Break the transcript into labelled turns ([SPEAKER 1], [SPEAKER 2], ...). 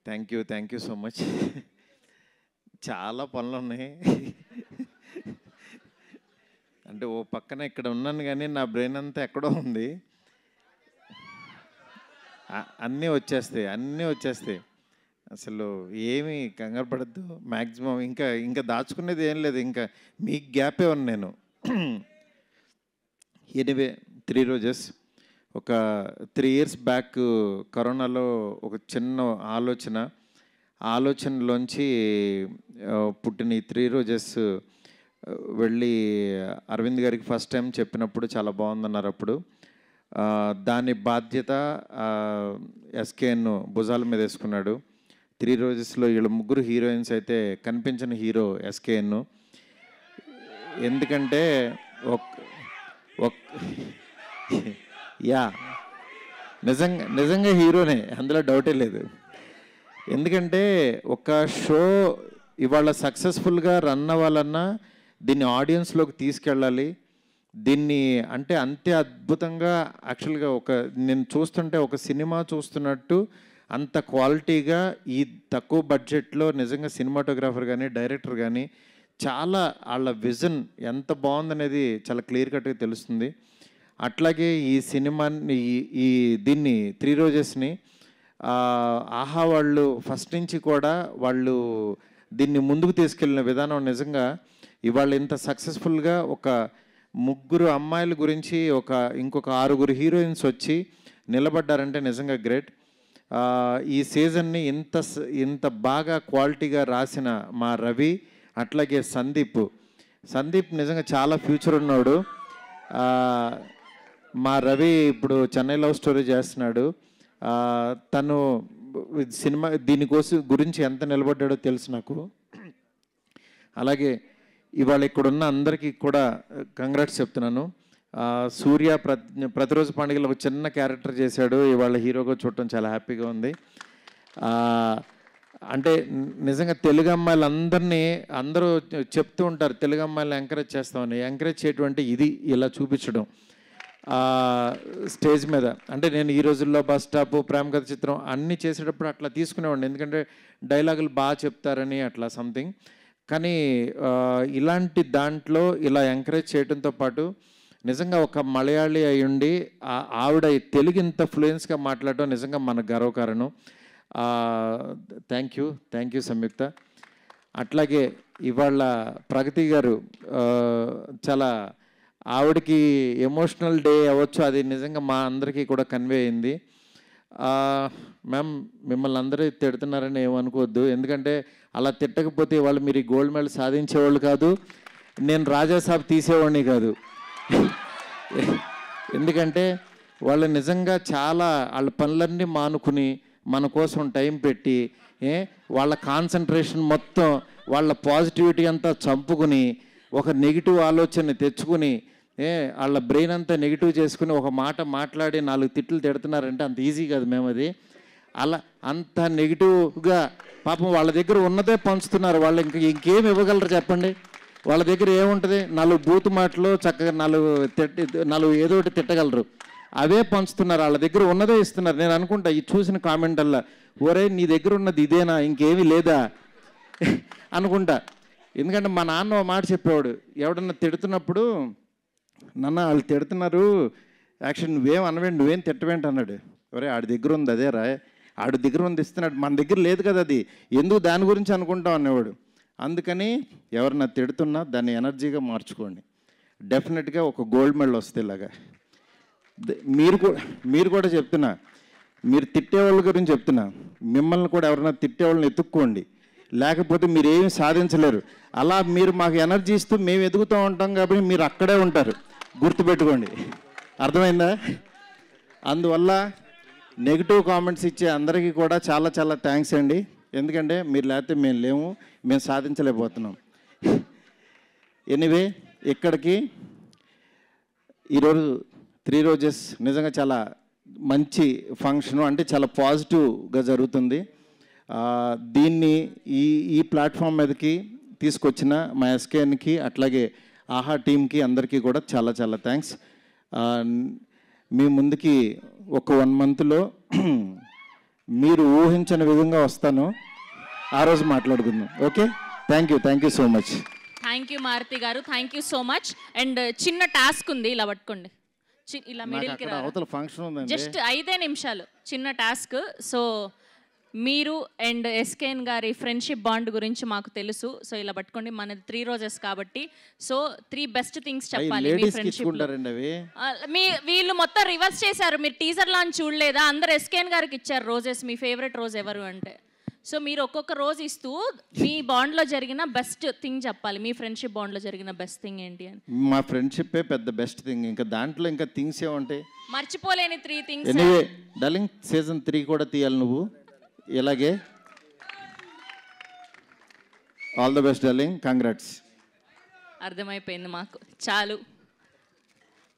[SPEAKER 1] Thank you so much. చాలా పనులు ఉన్నాయి. అంటే ఓ పక్కన ఇక్కడ ఉన్నాను కానీ నా బ్రెయిన్ అంతా ఎక్కడో ఉంది. అన్నీ వచ్చేస్తాయి. అసలు ఏమీ కంగారు పడద్దు. మ్యాక్సిమం ఇంకా దాచుకునేది ఏం లేదు. ఇంకా మీకు గ్యాపే ఉన్నాను నేను. ఎనీవే 3 రోజెస్ ఒక 3 years బ్యాక్ కరోనాలో ఒక చిన్న ఆలోచనలోంచి పుట్టిన ఈ 3 రోజెస్ వెళ్ళి అరవింద్ గారికి ఫస్ట్ టైం చెప్పినప్పుడు చాలా బాగుందన్నారు. అప్పుడు దాని బాధ్యత ఎస్కేఎన్ భుజాల మీద వేసుకున్నాడు. 3 రోజెస్లో వీళ్ళ ముగ్గురు హీరోయిన్స్ అయితే కనిపించిన హీరో ఎస్కేఎన్. ఎందుకంటే యా నిజంగా హీరోనే, అందులో డౌటే లేదు. ఎందుకంటే ఒక షో ఇవాళ సక్సెస్ఫుల్గా రన్ అవ్వాలన్నా దీన్ని ఆడియన్స్లోకి తీసుకెళ్ళాలి. దీన్ని అంటే అంతే అద్భుతంగా యాక్చువల్గా నేను చూస్తుంటే ఒక సినిమా చూస్తున్నట్టు అంత క్వాలిటీగా ఈ తక్కువ బడ్జెట్లో నిజంగా సినిమాటోగ్రాఫర్ కానీ డైరెక్టర్ కానీ చాలా వాళ్ళ విజన్ ఎంత బాగుందనేది చాలా క్లియర్ కట్గా తెలుస్తుంది. అట్లాగే ఈ సినిమాని దీన్ని 3 రోజెస్ని ఆహా వాళ్ళు ఫస్ట్ నుంచి కూడా వాళ్ళు దీన్ని ముందుకు తీసుకెళ్ళిన విధానం నిజంగా ఇవాళ ఇంత సక్సెస్ఫుల్గా ఒక 3 అమ్మాయిల గురించి ఇంకొక 6 హీరోయిన్స్ వచ్చి నిలబడ్డారంటే నిజంగా గ్రేట్. ఈ సీజన్ని ఇంత బాగా క్వాలిటీగా రాసిన మా రవి, అట్లాగే సందీప్ నిజంగా చాలా ఫ్యూచర్ ఉన్నాడు. మా రవి ఇప్పుడు చెన్నై లవ్ స్టోరీ చేస్తున్నాడు. తను సినిమా గురించి ఎంత నిలబడ్డాడో తెలుసు నాకు. అలాగే ఇవాళ ఇక్కడున్న అందరికీ కూడా కంగ్రాట్స్ చెప్తున్నాను. సూర్య ప్రతిరోజు పండుగలో ఒక చిన్న క్యారెక్టర్ చేశాడు. ఇవాళ హీరోగా చూడటం చాలా హ్యాపీగా ఉంది. అంటే నిజంగా తెలుగు అమ్మాయిలందరినీ అందరూ చెప్తూ ఉంటారు తెలుగు అమ్మాయిలను ఎంకరేజ్ చేస్తామని. ఎంకరేజ్ చేయటువంటి ఇది ఇలా చూపించడం స్టేజ్ మీద. అంటే నేను ఈ రోజుల్లో బస్ స్టాప్, ప్రేమ కథ చిత్రం అన్నీ చేసేటప్పుడు అట్లా తీసుకునేవాడిని. ఎందుకంటే డైలాగులు బాగా చెప్తారని అట్లా సంథింగ్. కానీ ఇలాంటి దాంట్లో ఇలా ఎంకరేజ్ చేయడంతో పాటు నిజంగా ఒక మలయాళీ అయ్యుండి ఆవిడ తెలుగు ఇంత ఫ్లూయెన్స్గా మాట్లాడడం నిజంగా మన గర్వకారణం. థ్యాంక్ యూ సంయుక్త. అట్లాగే ఇవాళ ప్రగతి గారు చాలా ఆవిడకి ఎమోషనల్ డే అవ్వచ్చు, అది నిజంగా మా అందరికీ కూడా కన్వే అయింది. మ్యామ్ మిమ్మల్ని అందరూ తిడుతున్నారని ఏమనుకోవద్దు. ఎందుకంటే అలా తిట్టకపోతే వాళ్ళు మీరు ఈ గోల్డ్ మెడల్ సాధించేవాళ్ళు కాదు, నేను రాజాసాబ్ తీసేవాడిని కాదు. ఎందుకంటే వాళ్ళు నిజంగా చాలా వాళ్ళ పనులన్నీ మానుకుని మన కోసం టైం పెట్టి వాళ్ళ కాన్సన్ట్రేషన్ మొత్తం వాళ్ళ పాజిటివిటీ అంతా చంపుకుని ఒక నెగిటివ్ ఆలోచనని తెచ్చుకుని వాళ్ళ బ్రెయిన్ అంతా నెగిటివ్ చేసుకుని ఒక మాట మాట్లాడి 4 తిట్లు తిడుతున్నారంటే అంత ఈజీ కాదు మేము. అది అలా అంత నెగిటివ్గా పాపం వాళ్ళ దగ్గర ఉన్నదే పంచుతున్నారు. వాళ్ళు ఇంకేం ఇవ్వగలరు చెప్పండి? వాళ్ళ దగ్గర ఏముంటుంది? 4 బూతు మాటలు, చక్కగా 4 ఏదో ఒకటి తిట్టగలరు, అవే పంచుతున్నారు. వాళ్ళ దగ్గర ఉన్నదే ఇస్తున్నారు. నేను అనుకుంటా ఈ చూసిన కామెంట్ అల్లా, ఒరే నీ దగ్గర ఉన్నది ఇదేనా, ఇంకేమీ లేదా అనుకుంటా. ఎందుకంటే మా నాన్న మాట చెప్పేవాడు, ఎవడన్నా తిడుతున్నప్పుడు, నాన్న వాళ్ళు తిడుతున్నారు యాక్షన్ నువ్వేం అనవేంటి, నువ్వేం తిట్టవేంటి అన్నాడు. ఒరే ఆడి దగ్గర ఉంది అదేరా, ఆడి దగ్గర ఉంది ఇస్తున్నాడు, మన దగ్గర లేదు కదా, అది ఎందుకు దాని గురించి అనుకుంటాం అనేవాడు. అందుకని ఎవరన్నా తిడుతున్నా దాన్ని ఎనర్జీగా మార్చుకోండి, డెఫినెట్గా ఒక గోల్డ్ మెడల్ వస్తుంది. ఇలాగా మీరు కూడా చెప్తున్నా, మీరు తిట్టేవాళ్ళ గురించి చెప్తున్నా, మిమ్మల్ని కూడా ఎవరైనా తిట్టేవాళ్ళని ఎత్తుక్కోండి, లేకపోతే మీరు ఏమి సాధించలేరు. అలా మీరు మాకు ఎనర్జీ ఇస్తూ మేము ఎదుగుతూ ఉంటాం కాబట్టి మీరు అక్కడే ఉంటారు, గుర్తుపెట్టుకోండి. అర్థమైందా? అందువల్ల నెగిటివ్ కామెంట్స్ ఇచ్చే అందరికీ కూడా చాలా చాలా థ్యాంక్స్ అండి. ఎందుకంటే మీరు లేకపోతే మేము లేము, మేము సాధించలేకపోతున్నాం. ఎనీవే ఇక్కడికి ఈరోజు 3 రోజెస్ నిజంగా చాలా మంచి ఫంక్షను, అంటే చాలా పాజిటివ్గా జరుగుతుంది. దీన్ని ఈ ప్లాట్ఫామ్ మీదకి తీసుకొచ్చిన మా ఎస్కేఎన్కి అట్లాగే ఆహా టీమ్కి అందరికీ కూడా చాలా చాలా థ్యాంక్స్. మీ ముందుకి ఒక 1 monthలో మీరు ఊహించని విధంగా వస్తాను, ఆ రోజు మాట్లాడుకుందాం. Okay, thank you so much.
[SPEAKER 2] Thank you Maruti garu, thank you so much. And చిన్న టాస్క్ ఉంది, ఇలా పట్టుకోండి, ఇలా మిడిల్కి రా.
[SPEAKER 1] అవతల ఫంక్షన్ ఉందండి,
[SPEAKER 2] జస్ట్ 5 నిమిషాలు చిన్న టాస్క్. సో మీరు అండ్ ఎస్కేఎన్ గారి ఫ్రెండ్షిప్ బాండ్ గురించి మాకు తెలుసు. సో ఇలా పట్టుకోండి, మనది 3 రోజెస్ కాబట్టి. సో 3 బెస్ట్ థింగ్స్ చెప్పాలి మీ ఫ్రెండ్షిప్. వీళ్ళు మొత్తం రివర్స్ చేశారు, మీరు టీజర్ లాంచ్ చూడలేదా? అందరు ఎస్కేఎన్ గారికి ఇచ్చారు రోజెస్. మీ ఫేవరెట్ రోజు ఎవరు అంటే, సో మీరు ఒక్కొక్క రోజు ఇస్తూ మీ బాండ్లో జరిగిన బెస్ట్ థింగ్ చెప్పాలి. మీ ఫ్రెండ్షిప్ బాండ్లో జరిగిన బెస్ట్ థింగ్ ఏంటి అని.
[SPEAKER 1] మా ఫ్రెండ్షిప్పే పెద్ద బెస్ట్ థింగ్, ఇంకా దాంట్లో ఇంకా థింగ్స్ ఏముంటాయి?
[SPEAKER 2] మర్చిపోలేని 3 థింగ్స్.
[SPEAKER 1] ఎనీవే డార్లింగ్, సీజన్ 3 కూడా తీయాలి నువ్వు ఇలాగే. All the best darling, congrats.
[SPEAKER 2] అర్థమైపోయింది మాకు, చాలు.